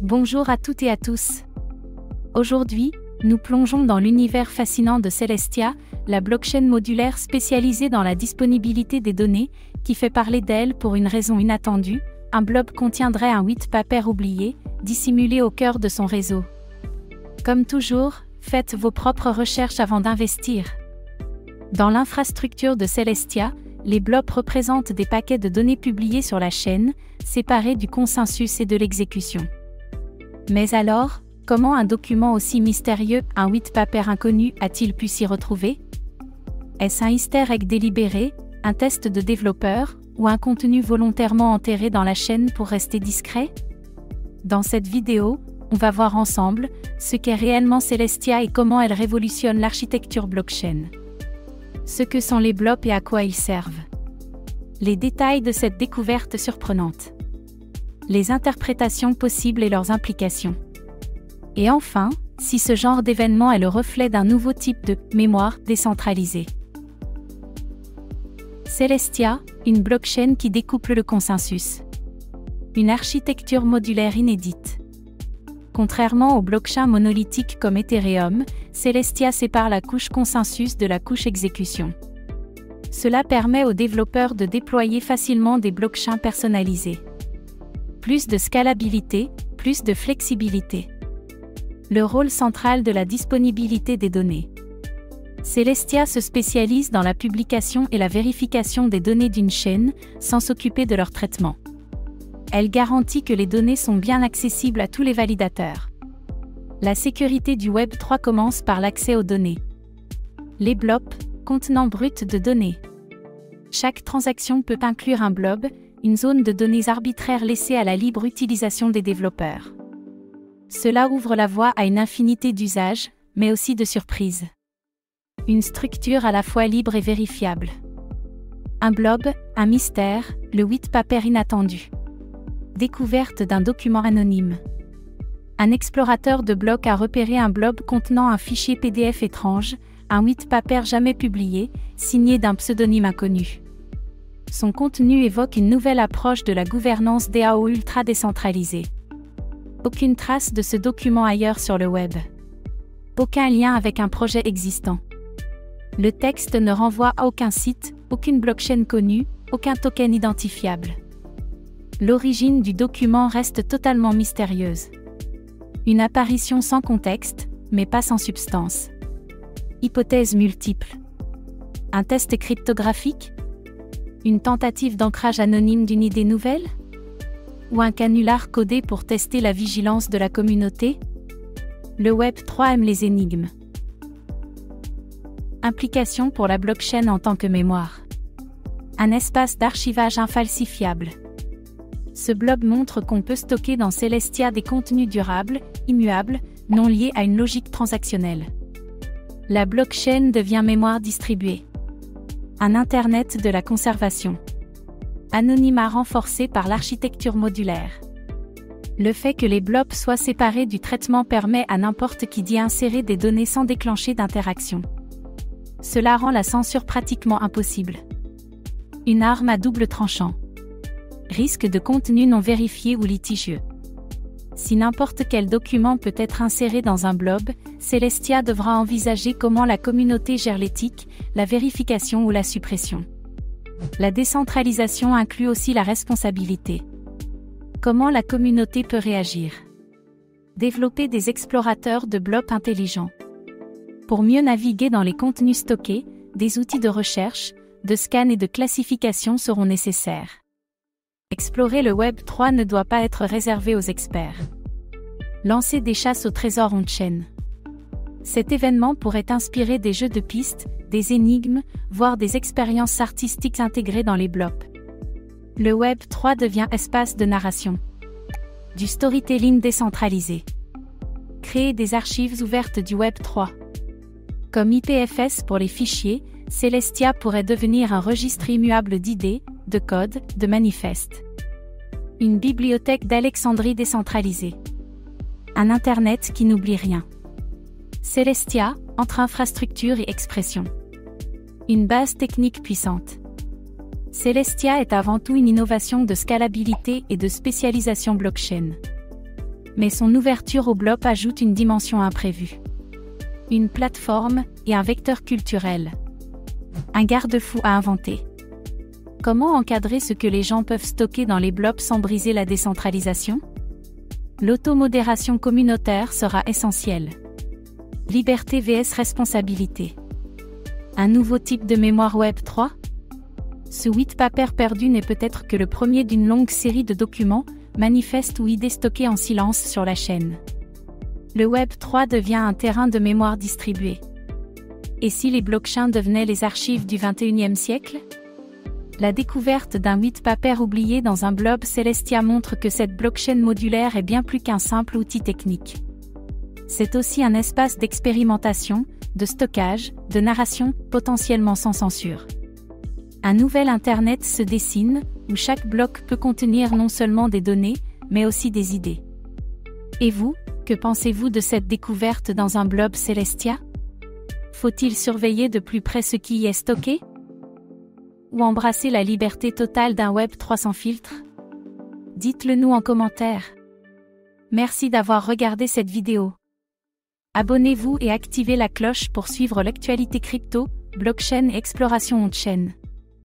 Bonjour à toutes et à tous. Aujourd'hui, nous plongeons dans l'univers fascinant de Celestia, la blockchain modulaire spécialisée dans la disponibilité des données, qui fait parler d'elle pour une raison inattendue. Un blob contiendrait un white paper oublié, dissimulé au cœur de son réseau. Comme toujours, faites vos propres recherches avant d'investir. Dans l'infrastructure de Celestia, les blobs représentent des paquets de données publiés sur la chaîne, séparés du consensus et de l'exécution. Mais alors, comment un document aussi mystérieux, un white paper inconnu, a-t-il pu s'y retrouver? Est-ce un easter egg délibéré, un test de développeur, ou un contenu volontairement enterré dans la chaîne pour rester discret? Dans cette vidéo, on va voir ensemble ce qu'est réellement Celestia et comment elle révolutionne l'architecture blockchain. Ce que sont les blobs et à quoi ils servent. Les détails de cette découverte surprenante. Les interprétations possibles et leurs implications. Et enfin, si ce genre d'événement est le reflet d'un nouveau type de mémoire décentralisée. Celestia, une blockchain qui découple le consensus. Une architecture modulaire inédite. Contrairement aux blockchains monolithiques comme Ethereum, Celestia sépare la couche consensus de la couche exécution. Cela permet aux développeurs de déployer facilement des blockchains personnalisés. Plus de scalabilité, plus de flexibilité. Le rôle central de la disponibilité des données. Celestia se spécialise dans la publication et la vérification des données d'une chaîne, sans s'occuper de leur traitement. Elle garantit que les données sont bien accessibles à tous les validateurs. La sécurité du Web 3 commence par l'accès aux données. Les blobs, contenants bruts de données. Chaque transaction peut inclure un blob, une zone de données arbitraire laissée à la libre utilisation des développeurs. Cela ouvre la voie à une infinité d'usages, mais aussi de surprises. Une structure à la fois libre et vérifiable. Un blob, un mystère, le white paper inattendu. Découverte d'un document anonyme. Un explorateur de blocs a repéré un blob contenant un fichier PDF étrange, un white paper jamais publié, signé d'un pseudonyme inconnu. Son contenu évoque une nouvelle approche de la gouvernance DAO ultra décentralisée. Aucune trace de ce document ailleurs sur le web. Aucun lien avec un projet existant. Le texte ne renvoie à aucun site, aucune blockchain connue, aucun token identifiable. L'origine du document reste totalement mystérieuse. Une apparition sans contexte, mais pas sans substance. Hypothèses multiples. Un test cryptographique? Une tentative d'ancrage anonyme d'une idée nouvelle? Ou un canular codé pour tester la vigilance de la communauté? Le Web 3 aime les énigmes. Implication pour la blockchain en tant que mémoire. Un espace d'archivage infalsifiable. Ce blob montre qu'on peut stocker dans Celestia des contenus durables, immuables, non liés à une logique transactionnelle. La blockchain devient mémoire distribuée. Un Internet de la conservation. Anonymat renforcé par l'architecture modulaire. Le fait que les blobs soient séparés du traitement permet à n'importe qui d'y insérer des données sans déclencher d'interaction. Cela rend la censure pratiquement impossible. Une arme à double tranchant. Risque de contenu non vérifié ou litigieux. Si n'importe quel document peut être inséré dans un blob, Celestia devra envisager comment la communauté gère l'éthique, la vérification ou la suppression. La décentralisation inclut aussi la responsabilité. Comment la communauté peut réagir? Développer des explorateurs de blobs intelligents. Pour mieux naviguer dans les contenus stockés, des outils de recherche, de scan et de classification seront nécessaires. Explorer le Web 3 ne doit pas être réservé aux experts. Lancer des chasses au trésor on-chain. Cet événement pourrait inspirer des jeux de pistes, des énigmes, voire des expériences artistiques intégrées dans les blobs. Le Web 3 devient espace de narration. Du storytelling décentralisé. Créer des archives ouvertes du Web 3. Comme IPFS pour les fichiers, Celestia pourrait devenir un registre immuable d'idées, de codes, de manifestes. Une bibliothèque d'Alexandrie décentralisée. Un Internet qui n'oublie rien. Celestia, entre infrastructure et expression. Une base technique puissante. Celestia est avant tout une innovation de scalabilité et de spécialisation blockchain. Mais son ouverture au blob ajoute une dimension imprévue. Une plateforme et un vecteur culturel. Un garde-fou à inventer. Comment encadrer ce que les gens peuvent stocker dans les blobs sans briser la décentralisation? L'automodération communautaire sera essentielle. Liberté vs responsabilité. Un nouveau type de mémoire Web 3? Ce white paper perdu n'est peut-être que le premier d'une longue série de documents, manifestes ou idées stockées en silence sur la chaîne. Le Web 3 devient un terrain de mémoire distribué. Et si les blockchains devenaient les archives du XXIe siècle? La découverte d'un white paper oublié dans un blob Celestia montre que cette blockchain modulaire est bien plus qu'un simple outil technique. C'est aussi un espace d'expérimentation, de stockage, de narration, potentiellement sans censure. Un nouvel Internet se dessine, où chaque bloc peut contenir non seulement des données, mais aussi des idées. Et vous, que pensez-vous de cette découverte dans un blob Celestia? Faut-il surveiller de plus près ce qui y est stocké? Ou embrasser la liberté totale d'un Web 3 sans filtre? Dites-le nous en commentaire. Merci d'avoir regardé cette vidéo. Abonnez-vous et activez la cloche pour suivre l'actualité crypto, blockchain et exploration on-chain.